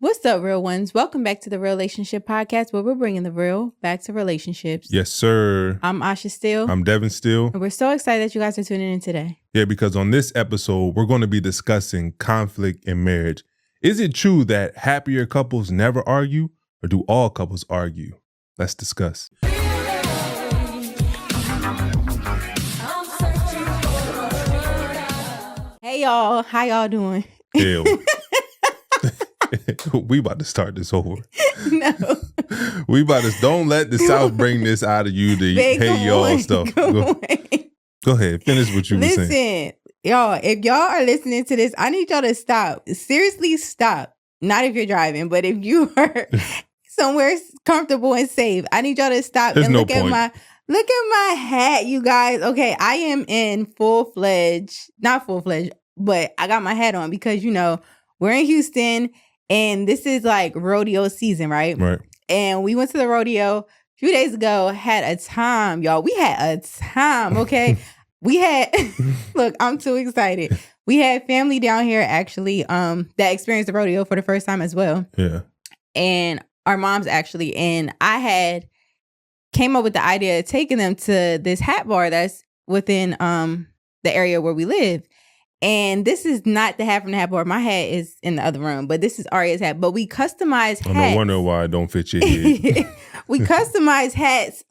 What's up, real ones? Welcome back to the Relationship Podcast, where we're bringing the real back to relationships. Yes, sir. I'm Asha Steele. I'm Devon Steele. And we're so excited that you guys are tuning in today. Yeah, because on this episode, we're going to be discussing conflict in marriage. Is it true that happier couples never argue, or do all couples argue? Let's discuss. Hey, y'all. How y'all doing? Ew. We about to start this over. No. We about to, don't let the South bring this out of you, the hey y'all stuff. Go ahead. Finish what you were saying. Listen, y'all, if y'all are listening to this, I need y'all to stop. Seriously, stop. Not if you're driving, but if you are somewhere comfortable and safe, I need y'all to stop and look at my hat, you guys. Okay, I am in not full-fledged, but I got my hat on because, you know, we're in Houston and this is like rodeo season, right? Right. And we went to the rodeo a few days ago, had a time, y'all. We had a time, okay? Look, I'm too excited. We had family down here actually that experienced the rodeo for the first time as well. Yeah. And our moms actually. And I had came up with the idea of taking them to this hat bar that's within the area where we live. And this is not the hat from the hat bar. My hat is in the other room, but this is Aria's hat. But we customize hats. I wonder why it don't fit your head. We customized hats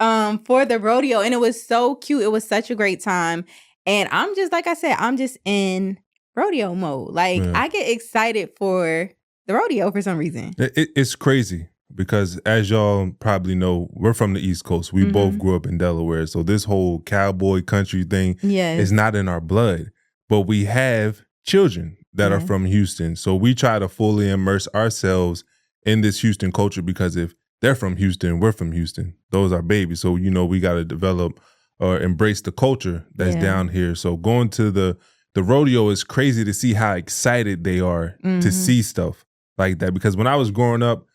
for the rodeo, and it was so cute. It was such a great time. And I'm just, like I said, I'm just in rodeo mode. Like, yeah. I get excited for the rodeo for some reason. It's crazy because, as y'all probably know, we're from the East Coast. We both grew up in Delaware. So this whole cowboy country thing is not in our blood. But we have children that are from Houston. So we try to fully immerse ourselves in this Houston culture because if they're from Houston, we're from Houston. Those are babies. So, you know, we got to develop or embrace the culture that's down here. So going to the rodeo is crazy to see how excited they are to see stuff like that. Because when I was growing up,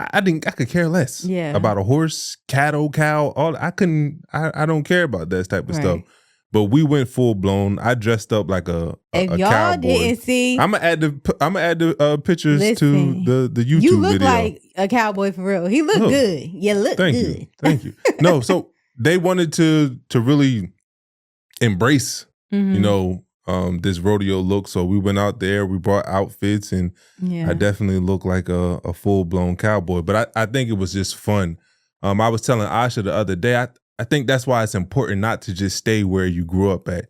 I could care less about a horse, cattle, cow. I don't care about that type of stuff. But we went full blown. I dressed up like a if y'all cowboy. Didn't see, I'm gonna add the pictures to the YouTube video. You look like a cowboy for real. He looked good. You look good. Thank you. No, so they wanted to really embrace, you know, this rodeo look. So we went out there. We brought outfits, and I definitely look like a full blown cowboy. But I think it was just fun. I was telling Asha the other day. I think that's why it's important not to just stay where you grew up at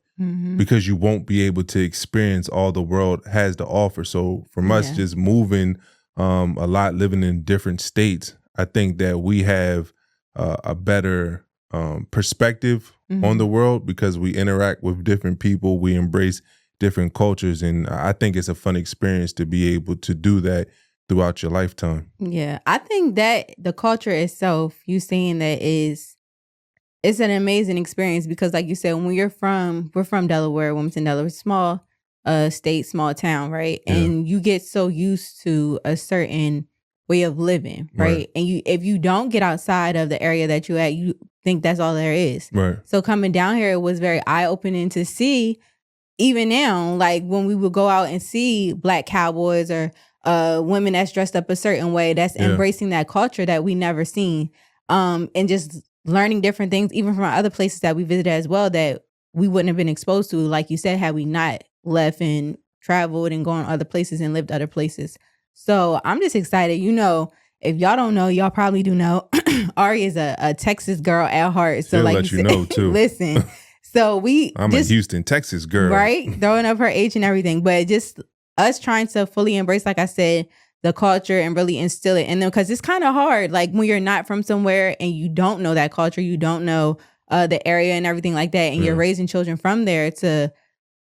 because you won't be able to experience all the world has to offer. So from us just moving a lot, living in different states, I think that we have a better perspective on the world because we interact with different people. We embrace different cultures. And I think it's a fun experience to be able to do that throughout your lifetime. Yeah, I think that the culture itself, you saying that it's an amazing experience because, like you said, when we're from Delaware, Wilmington, Delaware, small state, small town, right? Yeah. And you get so used to a certain way of living, right? And if you don't get outside of the area that you're at, you think that's all there is. Right. So coming down here, it was very eye-opening to see, even now, like when we would go out and see Black cowboys or women that's dressed up a certain way, that's embracing that culture that we never seen, and just learning different things, even from other places that we visited as well, that we wouldn't have been exposed to, like you said, had we not left and traveled and gone other places and lived other places. So I'm just excited. You know, if y'all don't know, y'all probably do know, Aria is a Texas girl at heart. So like let you know too. Listen, so I'm a Houston, Texas girl. Right? Throwing up her age and everything. But just us trying to fully embrace, like I said, the culture and really instill it in them, because it's kind of hard. Like when you're not from somewhere and you don't know that culture, you don't know the area and everything like that, and you're raising children from there to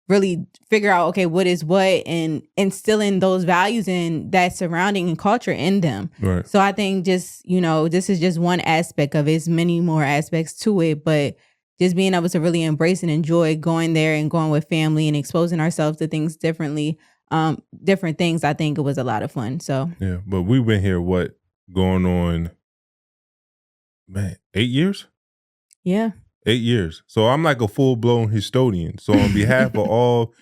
really figure out, okay, what is what, and instilling those values and that surrounding culture in them. Right. So I think just, you know, this is just one aspect of it. It's many more aspects to it, but just being able to really embrace and enjoy going there and going with family and exposing ourselves to things differently. Different things, I think it was a lot of fun. So yeah, but we've been here going on 8 years? Yeah. 8 years. So I'm like a full-blown Houstonian. So on behalf of all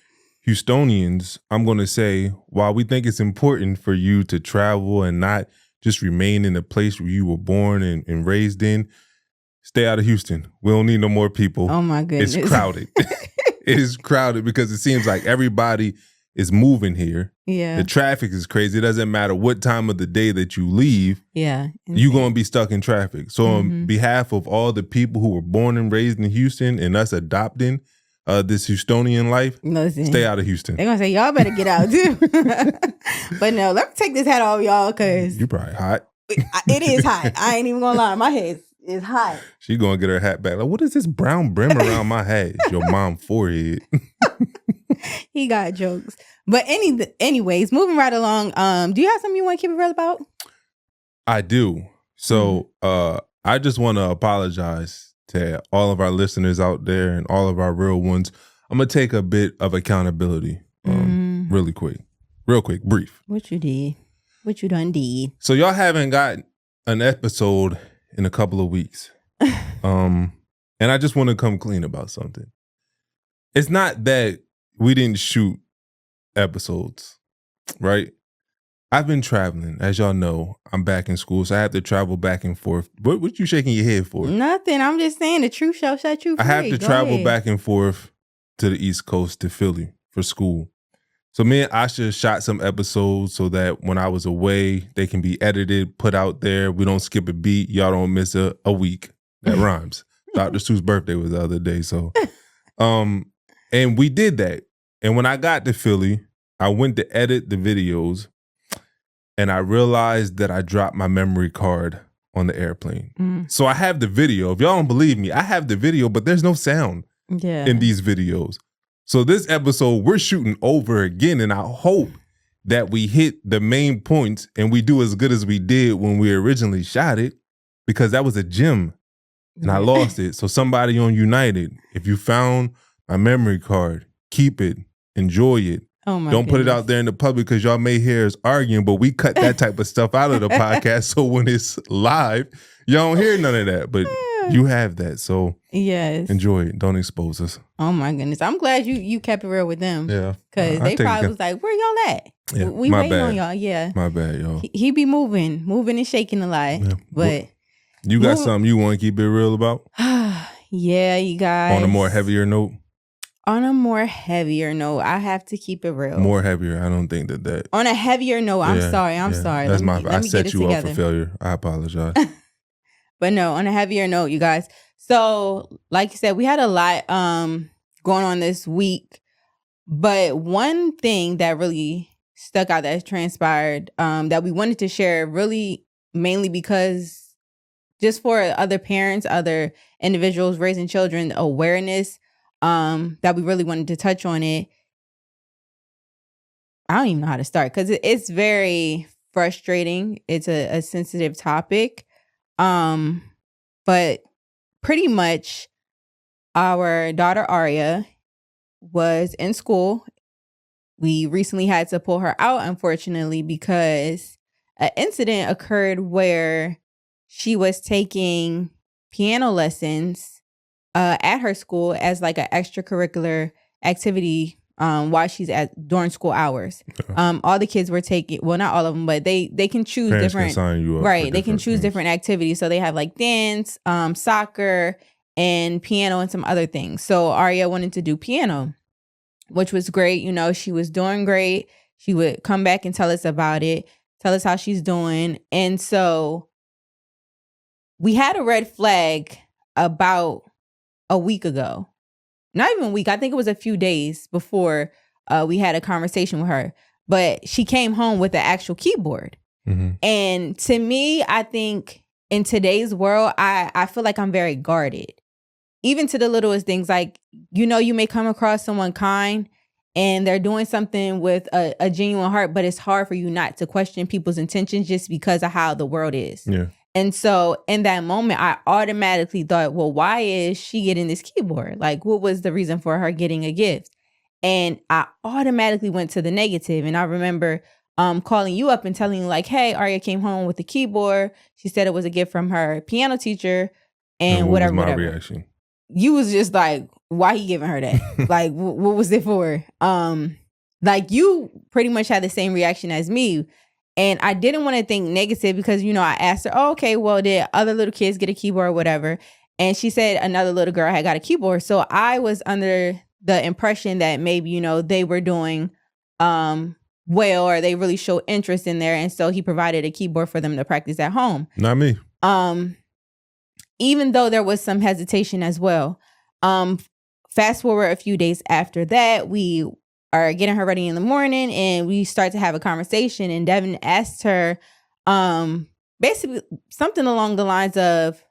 Houstonians, I'm going to say, while we think it's important for you to travel and not just remain in the place where you were born and raised in, stay out of Houston. We don't need no more people. Oh my goodness. It's crowded. It is crowded because it seems like everybody is moving here. Yeah. The traffic is crazy. It doesn't matter what time of the day that you leave. Yeah. You're going to be stuck in traffic. So on behalf of all the people who were born and raised in Houston and us adopting this Houstonian life, stay out of Houston. They're going to say, y'all better get out too. But no, let me take this hat off, y'all, because you're probably hot. It is hot. I ain't even going to lie. My head is hot. She going to get her hat back. Like, what is this brown brim around my head? It's your mom's forehead. He got jokes. But anyways, moving right along, do you have something you want to keep it real about? I do. So I just want to apologize to all of our listeners out there and all of our real ones. I'm going to take a bit of accountability real quick, brief. What you did. What you done did. So y'all haven't got an episode in a couple of weeks. And I just want to come clean about something. It's not that we didn't shoot episodes, right? I've been traveling. As y'all know, I'm back in school, so I have to travel back and forth. What you shaking your head for? Nothing. I'm just saying the truth shall set you free. I have to travel back and forth to the East Coast, to Philly, for school. So me and Asha shot some episodes so that when I was away, they can be edited, put out there. We don't skip a beat. Y'all don't miss a week. That rhymes. Dr. Seuss' birthday was the other day. So, and we did that. And when I got to Philly, I went to edit the videos and I realized that I dropped my memory card on the airplane. So I have the video. If y'all don't believe me, I have the video, but there's no sound in these videos. So this episode, we're shooting over again, and I hope that we hit the main points and we do as good as we did when we originally shot it, because that was a gem and I lost it. So somebody on United, if you found my memory card, keep it, enjoy it. Oh my Don't put it out there in the public because y'all may hear us arguing, but we cut that type of stuff out of the podcast. So when it's live, y'all don't hear none of that, but you have that. So yes, enjoy it. Don't expose us. Oh my goodness. I'm glad you kept it real with them. Yeah. Because they probably was like, where y'all at? Yeah, we waiting on y'all. Yeah. My bad, y'all. He be moving and shaking a lot. Yeah. But you got something you want to keep it real about? Yeah, you guys. On a more heavier note? On a more heavier note, I have to keep it real. More heavier. I don't think that. On a heavier note, I'm sorry. That's I set you up for failure. I apologize. But no, on a heavier note, you guys. So, like you said, we had a lot going on this week. But one thing that really stuck out that transpired that we wanted to share, really mainly because just for other parents, other individuals raising children, awareness, that we really wanted to touch on it. I don't even know how to start because it's very frustrating. It's a sensitive topic. But pretty much our daughter Aria was in school. We recently had to pull her out, unfortunately, because an incident occurred where she was taking piano lessons at her school as like an extracurricular activity while she's during school hours. Okay. All the kids were taking, well, not all of them, but they can choose Parents different, can sign you up right? They can choose things. Different activities. So they have like dance, soccer, and piano and some other things. So Aria wanted to do piano, which was great. You know, she was doing great. She would come back and tell us about it, tell us how she's doing. And so we had a red flag about a week ago. Not even a week. I think it was a few days before we had a conversation with her. But she came home with the actual keyboard. Mm-hmm. And to me, I think in today's world, I feel like I'm very guarded. Even to the littlest things, like, you know, you may come across someone kind and they're doing something with a genuine heart, but it's hard for you not to question people's intentions just because of how the world is. Yeah. And so in that moment, I automatically thought, well, why is she getting this keyboard? Like, what was the reason for her getting a gift? And I automatically went to the negative. And I remember calling you up and telling you like, hey, Aria came home with the keyboard. She said it was a gift from her piano teacher and what whatever. was my reaction? You was just like, why he giving her that? Like, what was it for? Like, you pretty much had the same reaction as me. And I didn't want to think negative because, you know, I asked her, oh, okay, well, did other little kids get a keyboard or whatever? And she said another little girl had got a keyboard. So I was under the impression that maybe, you know, they were doing well, or they really showed interest in there. And so he provided a keyboard for them to practice at home. Not me. Even though there was some hesitation as well. Fast forward a few days after that, we are getting her ready in the morning and we start to have a conversation, and Devon asked her basically something along the lines of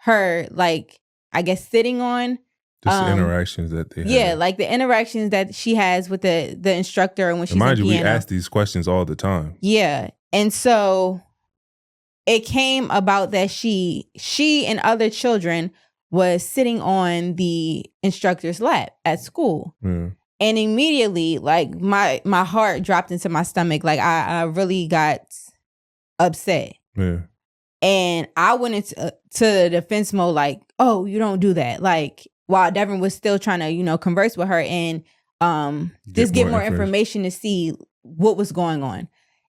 her, like, I guess sitting on just the interactions that they have. Yeah, like the interactions that she has with the instructor, and when she's in piano. Mind you, we ask these questions all the time. Yeah. And so it came about that she and other children was sitting on the instructor's lap at school. Yeah. And immediately, like, my heart dropped into my stomach. Like, I really got upset. Yeah. And I went into the defense mode, like, oh, you don't do that. Like, while Devon was still trying to, you know, converse with her and just get more information to see what was going on.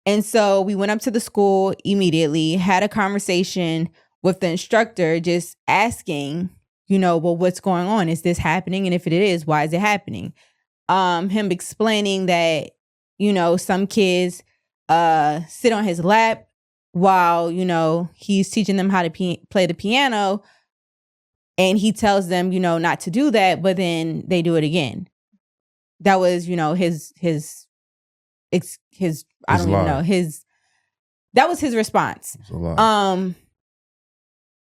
And so we went up to the school immediately, had a conversation with the instructor, just asking, you know, well, what's going on? Is this happening? And if it is, why is it happening? Him explaining that, you know, some kids sit on his lap while, you know, he's teaching them how to play the piano, and he tells them, you know, not to do that, but then they do it again. That was, you know, his I don't even know, that was his response.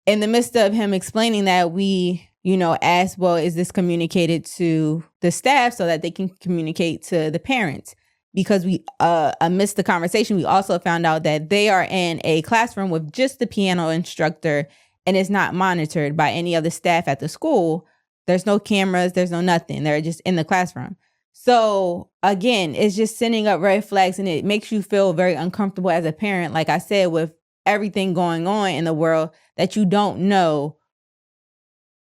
In the midst of him explaining that, we, you know, asked, well, is this communicated to the staff so that they can communicate to the parents? Because we, amidst the conversation, we also found out that they are in a classroom with just the piano instructor, and it's not monitored by any other staff at the school. There's no cameras, there's no nothing. They're just in the classroom. So again, it's just sending up red flags, and it makes you feel very uncomfortable as a parent, like I said, with everything going on in the world, that you don't know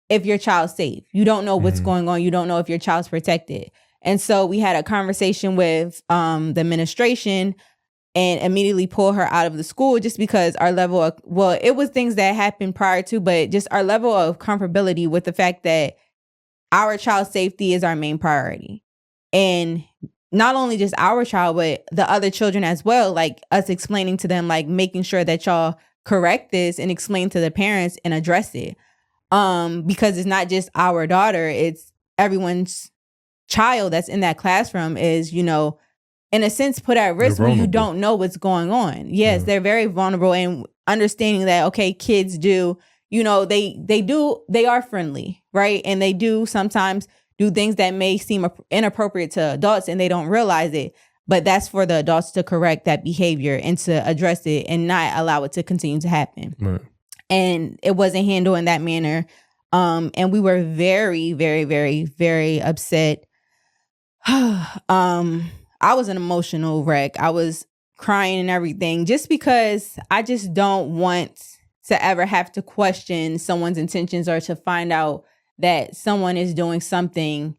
if your child's safe. You don't know what's going on. You don't know if your child's protected. And so we had a conversation with the administration and immediately pull her out of the school, just because our level of, well, it was things that happened prior to, but just our level of comfortability with the fact that our child's safety is our main priority. And not only just our child, but the other children as well, like us explaining to them, like making sure that y'all correct this and explain to the parents and address it. Because it's not just our daughter, it's everyone's child that's in that classroom is, you know, in a sense put at risk when you don't know what's going on. Yes, they're very vulnerable, and understanding that, okay, kids do, you know, they are friendly, right? And they do sometimes do things that may seem inappropriate to adults and they don't realize it. But that's for the adults to correct that behavior and to address it and not allow it to continue to happen. Right. And it wasn't handled in that manner. And we were very, very, very, very upset. I was an emotional wreck. I was crying and everything, just because I just don't want to ever have to question someone's intentions or to find out that someone is doing something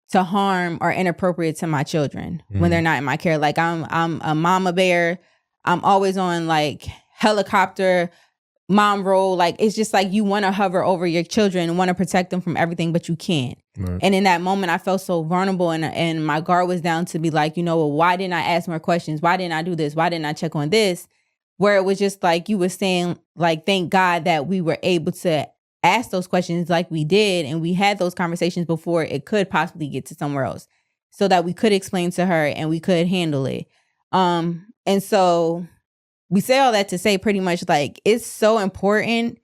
to harm or inappropriate to my children when they're not in my care. Like, I'm a mama bear. I'm always on like helicopter mom role. Like, it's just like you want to hover over your children and want to protect them from everything, but you can't. Right. And in that moment, I felt so vulnerable, and my guard was down to be like, you know, well, why didn't I ask more questions? Why didn't I do this? Why didn't I check on this? Where it was just like you were saying, like, thank God that we were able to ask those questions like we did, and we had those conversations before it could possibly get to somewhere else, so that we could explain to her and we could handle it. And so we say all that to say pretty much, like, it's so important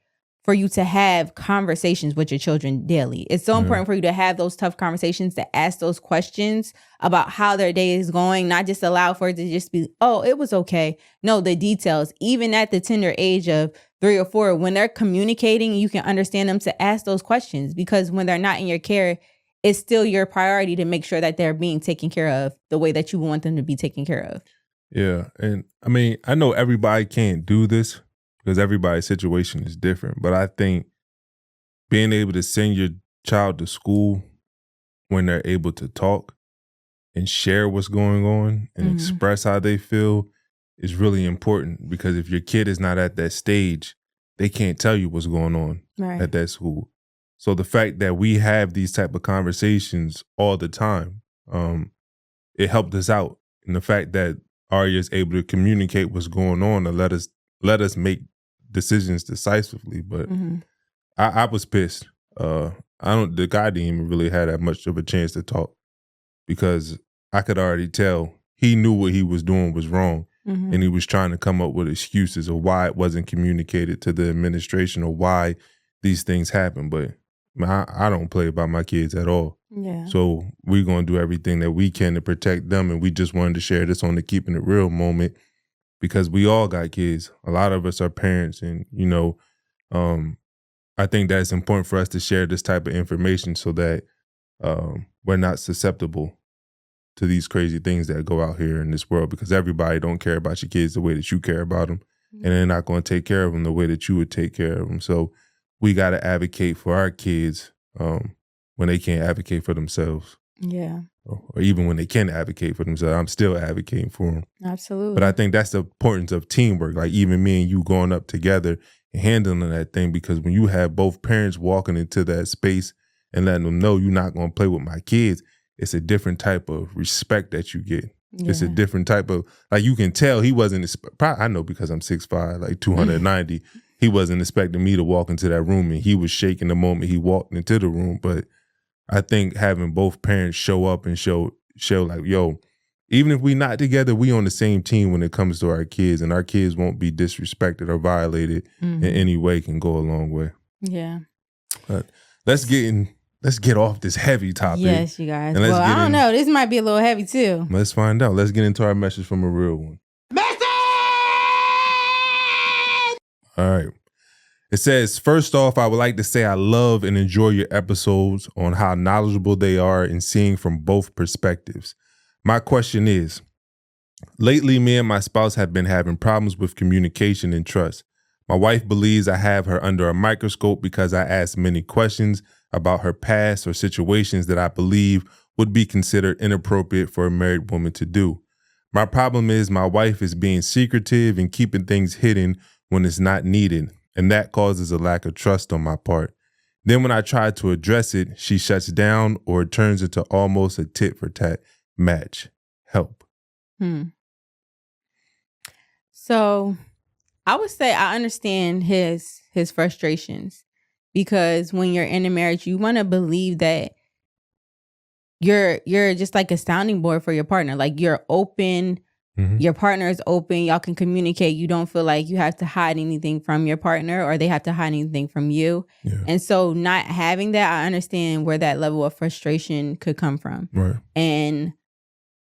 for you to have conversations with your children daily. It's so important for you to have those tough conversations, to ask those questions about how their day is going, not just allow for it to just be, oh, it was okay. No, the details, even at the tender age of 3 or 4, when they're communicating, you can understand them, to ask those questions, because when they're not in your care, it's still your priority to make sure that they're being taken care of the way that you want them to be taken care of. Yeah. And I mean, I know everybody can't do this because everybody's situation is different, but I think being able to send your child to school when they're able to talk and share what's going on and express how they feel is really important, because if your kid is not at that stage, they can't tell you what's going on at that school. So the fact that we have these type of conversations all the time, it helped us out. And the fact that Aria is able to communicate what's going on and let us make decisions decisively. But I was pissed. The guy didn't even really have that much of a chance to talk, because I could already tell he knew what he was doing was wrong. And he was trying to come up with excuses of why it wasn't communicated to the administration or why these things happen. But I don't play about my kids at all. Yeah. So we're going to do everything that we can to protect them. And we just wanted to share this on the Keeping It Real moment, because we all got kids. A lot of us are parents. And, I think that it's important for us to share this type of information so that we're not susceptible to these crazy things that go out here in this world, because everybody don't care about your kids the way that you care about them. And they're not going to take care of them the way that you would take care of them. So we got to advocate for our kids when they can't advocate for themselves. Yeah. Or even when they can advocate for themselves, I'm still advocating for them. Absolutely. But I think that's the importance of teamwork. Like even me and you going up together and handling that thing, because when you have both parents walking into that space and letting them know you're not going to play with my kids, it's a different type of respect that you get. Yeah. It's a different type of, like, you can tell he wasn't, I know because I'm 6'5", like 290, he wasn't expecting me to walk into that room, and he was shaking the moment he walked into the room. But I think having both parents show up and show like, yo, even if we not together, we on the same team when it comes to our kids, and our kids won't be disrespected or violated in any way, can go a long way. Yeah. But let's get off this heavy topic. Yes, you guys. Well, I don't know. This might be a little heavy too. Let's find out. Let's get into our message from a real one. Message! All right. It says, first off, I would like to say I love and enjoy your episodes on how knowledgeable they are in seeing from both perspectives. My question is, lately me and my spouse have been having problems with communication and trust. My wife believes I have her under a microscope because I ask many questions about her past or situations that I believe would be considered inappropriate for a married woman to do. My problem is my wife is being secretive and keeping things hidden when it's not needed, and that causes a lack of trust on my part. Then when I try to address it, she shuts down, or it turns into almost a tit-for-tat match. Help. So I would say I understand his frustrations, because when you're in a marriage, you want to believe that you're just like a sounding board for your partner. Like, you're open, your partner is open, y'all can communicate. You don't feel like you have to hide anything from your partner, or they have to hide anything from you. Yeah. And so not having that, I understand where that level of frustration could come from. Right. And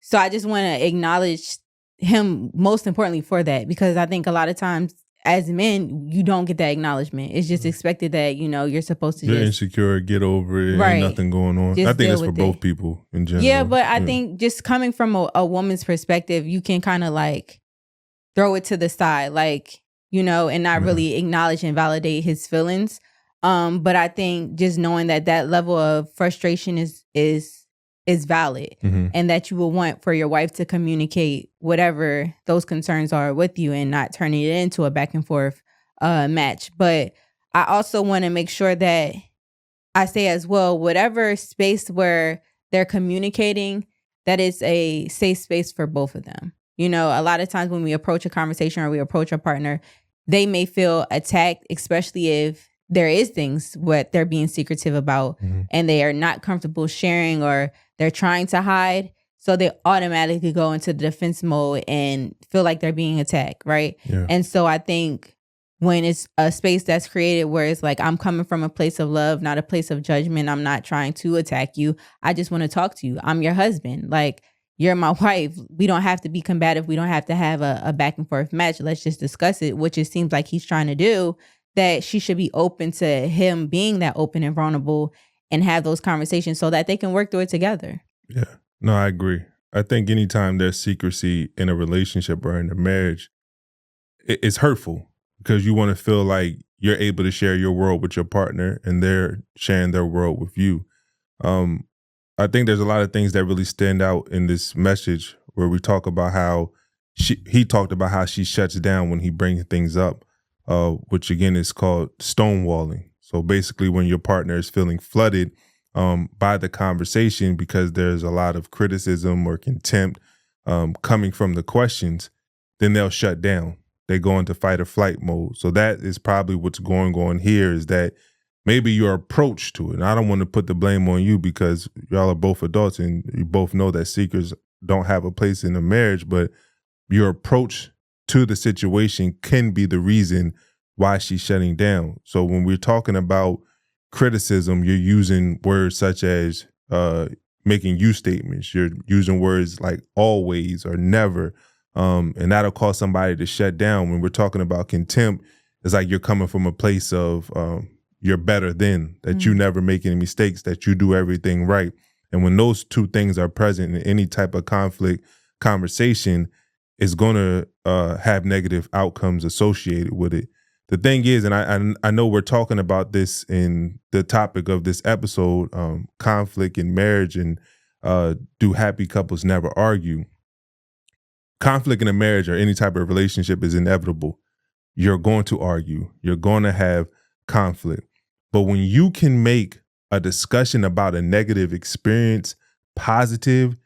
so I just want to acknowledge him most importantly for that, because I think a lot of times as men, you don't get that acknowledgement. It's just expected that, you're supposed to You're insecure, get over it, ain't nothing going on. Just I think it's for both people in general. Yeah, but I think just coming from a woman's perspective, you can kind of like throw it to the side, like, and not really acknowledge and validate his feelings. But I think just knowing that level of frustration is valid, and that you will want for your wife to communicate whatever those concerns are with you and not turning it into a back and forth match. But I also want to make sure that I say as well, whatever space where they're communicating, that is a safe space for both of them. A lot of times when we approach a conversation or we approach a partner, they may feel attacked, especially if there is things what they're being secretive about and they are not comfortable sharing, or they're trying to hide. So they automatically go into the defense mode and feel like they're being attacked, right? Yeah. And so I think when it's a space that's created where it's like, I'm coming from a place of love, not a place of judgment. I'm not trying to attack you. I just want to talk to you. I'm your husband. Like, you're my wife. We don't have to be combative. We don't have to have a back and forth match. Let's just discuss it, which it seems like he's trying to do. That she should be open to him being that open and vulnerable and have those conversations so that they can work through it together. Yeah, no, I agree. I think anytime there's secrecy in a relationship or in a marriage, it's hurtful, because you want to feel like you're able to share your world with your partner and they're sharing their world with you. I think there's a lot of things that really stand out in this message where we talk about how he talked about how she shuts down when he brings things up, which again is called stonewalling. So basically when your partner is feeling flooded by the conversation because there's a lot of criticism or contempt coming from the questions, then they'll shut down. They go into fight or flight mode. So that is probably what's going on here, is that maybe your approach to it. And I don't want to put the blame on you because y'all are both adults and you both know that secrets don't have a place in a marriage, but your approach to the situation can be the reason why she's shutting down. So when we're talking about criticism, you're using words such as making you statements. You're using words like always or never. And that'll cause somebody to shut down. When we're talking about contempt, it's like you're coming from a place of you're better than, that you never make any mistakes, that you do everything right. And when those two things are present in any type of conflict conversation, it's going to have negative outcomes associated with it. The thing is, and I know we're talking about this in the topic of this episode, conflict in marriage and do happy couples never argue? Conflict in a marriage or any type of relationship is inevitable. You're going to argue. You're going to have conflict. But when you can make a discussion about a negative experience positive,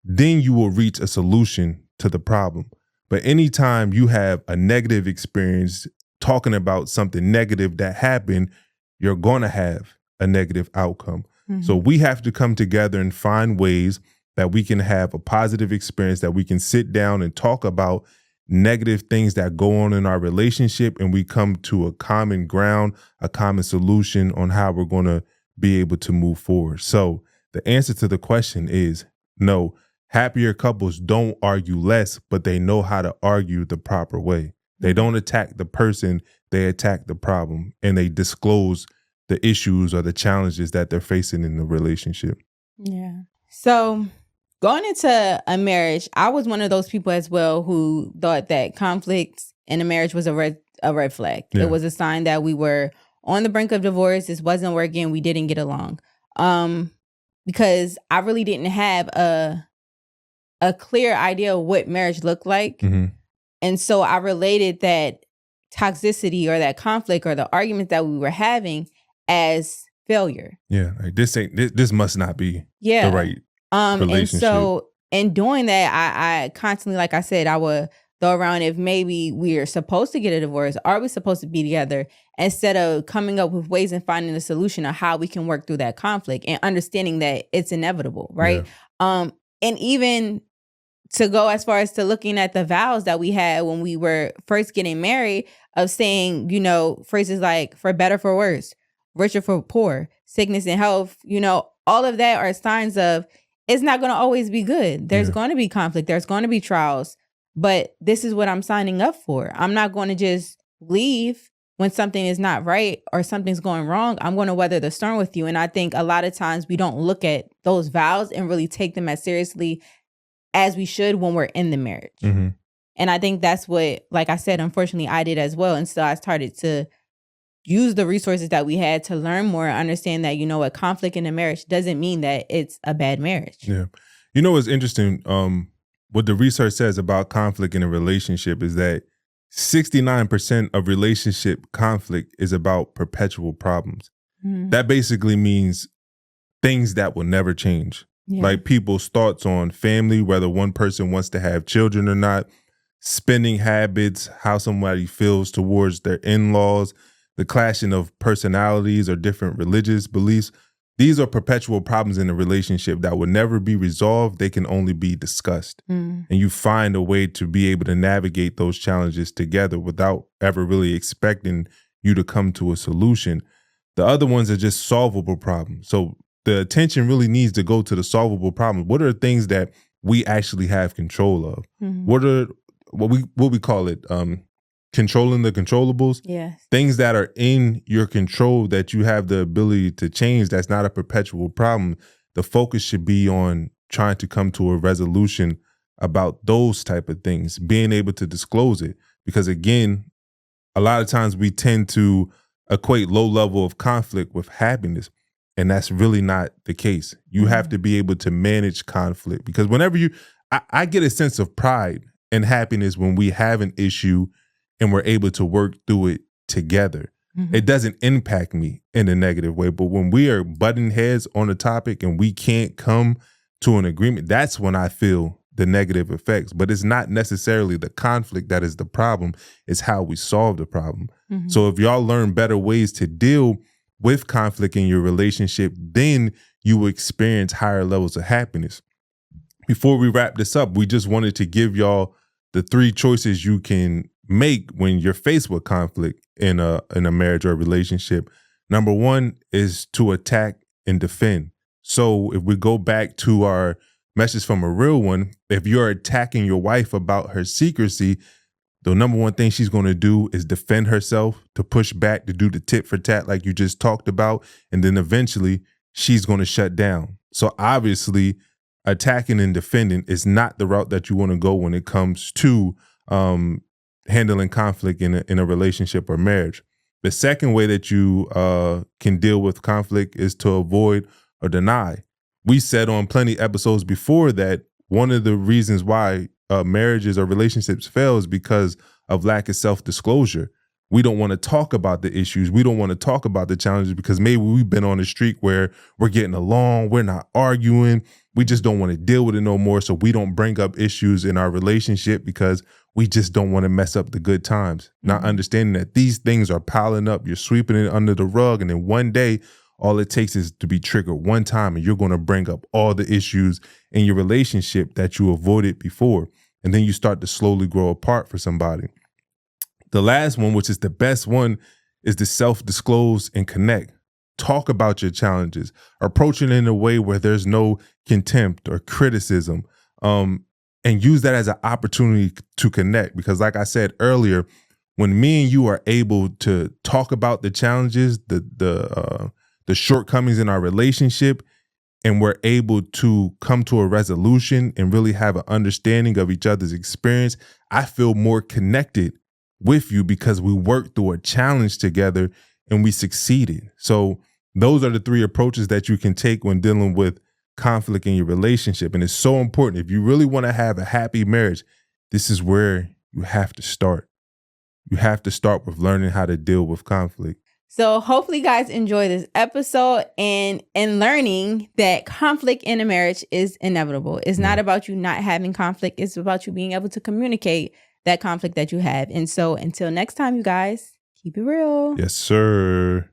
then you will reach a solution to the problem. But anytime you have a negative experience talking about something negative that happened, you're going to have a negative outcome. Mm-hmm. So we have to come together and find ways that we can have a positive experience, that we can sit down and talk about negative things that go on in our relationship, and we come to a common ground, a common solution on how we're going to be able to move forward. So the answer to the question is no. Happier couples don't argue less, but they know how to argue the proper way. They don't attack the person, they attack the problem, and they disclose the issues or the challenges that they're facing in the relationship. Yeah. So going into a marriage, I was one of those people as well who thought that conflicts in a marriage was a red flag. Yeah. It was a sign that we were on the brink of divorce. This wasn't working. We didn't get along. Because I really didn't have a clear idea of what marriage looked like. Mm-hmm. And so I related that toxicity or that conflict or the argument that we were having as failure. Yeah, like this must not be the right relationship. And so in doing that, I constantly, like I said, I would throw around if maybe we're supposed to get a divorce. Are we supposed to be together? Instead of coming up with ways and finding a solution of how we can work through that conflict and understanding that it's inevitable, right? Yeah. And even to go as far as to looking at the vows that we had when we were first getting married, of saying, you know, phrases like for better, for worse, richer for poor, sickness and health, you know, all of that are signs of it's not going to always be good. There's going to be conflict. There's going to be trials, but this is what I'm signing up for. I'm not going to just leave when something is not right or something's going wrong. I'm going to weather the storm with you. And I think a lot of times we don't look at those vows and really take them as seriously as we should when we're in the marriage. Mm-hmm. And I think that's what, like I said, unfortunately, I did as well. And so I started to use the resources that we had to learn more and understand that, you know, a conflict in a marriage doesn't mean that it's a bad marriage. Yeah. You know what's interesting? What the research says about conflict in a relationship is that 69% of relationship conflict is about perpetual problems. Mm-hmm. That basically means things that will never change. Yeah. Like people's thoughts on family, whether one person wants to have children or not, spending habits, how somebody feels towards their in-laws, the clashing of personalities or different religious beliefs. These are perpetual problems in a relationship that will never be resolved. They can only be discussed. Mm. And you find a way to be able to navigate those challenges together without ever really expecting you to come to a solution. The other ones are just solvable problems. So the attention really needs to go to the solvable problems. What are the things that we actually have control of? Mm-hmm. What are what we call it? Controlling the controllables. Yes. Things that are in your control that you have the ability to change. That's not a perpetual problem. The focus should be on trying to come to a resolution about those type of things, being able to disclose it. Because again, a lot of times we tend to equate low level of conflict with happiness. And that's really not the case. You have to be able to manage conflict, because whenever I get a sense of pride and happiness when we have an issue and we're able to work through it together. It doesn't impact me in a negative way, but when we are butting heads on a topic and we can't come to an agreement, that's when I feel the negative effects. But it's not necessarily the conflict that is the problem. It's how we solve the problem. So if y'all learn better ways to deal with conflict in your relationship, then you will experience higher levels of happiness. Before we wrap this up, we just wanted to give y'all the 3 choices you can make when you're faced with conflict in a marriage or a relationship. Number 1 is to attack and defend. So if we go back to our message from a real one, if you're attacking your wife about her secrecy, the number 1 thing she's going to do is defend herself, to push back, to do the tit for tat like you just talked about. And then eventually she's going to shut down. So obviously attacking and defending is not the route that you want to go when it comes to handling conflict in a relationship or marriage. The second way that you can deal with conflict is to avoid or deny. We said on plenty episodes before that one of the reasons why marriages or relationships fail is because of lack of self-disclosure. We don't want to talk about the issues. We don't want to talk about the challenges because maybe we've been on a streak where we're getting along, we're not arguing, we just don't want to deal with it no more. So we don't bring up issues in our relationship because we just don't want to mess up the good times. Not understanding that these things are piling up, you're sweeping it under the rug, and then one day, all it takes is to be triggered one time and you're going to bring up all the issues in your relationship that you avoided before. And then you start to slowly grow apart for somebody. The last one, which is the best one, is to self-disclose and connect. Talk about your challenges. Approach it in a way where there's no contempt or criticism, and use that as an opportunity to connect. Because like I said earlier, when me and you are able to talk about the challenges, the shortcomings in our relationship, and we're able to come to a resolution and really have an understanding of each other's experience, I feel more connected with you because we worked through a challenge together and we succeeded. So those are the 3 approaches that you can take when dealing with conflict in your relationship. And it's so important. If you really want to have a happy marriage, this is where you have to start. You have to start with learning how to deal with conflict. So hopefully you guys enjoy this episode and learning that conflict in a marriage is inevitable. It's not about you not having conflict. It's about you being able to communicate that conflict that you have. And so until next time, you guys, keep it real. Yes, sir.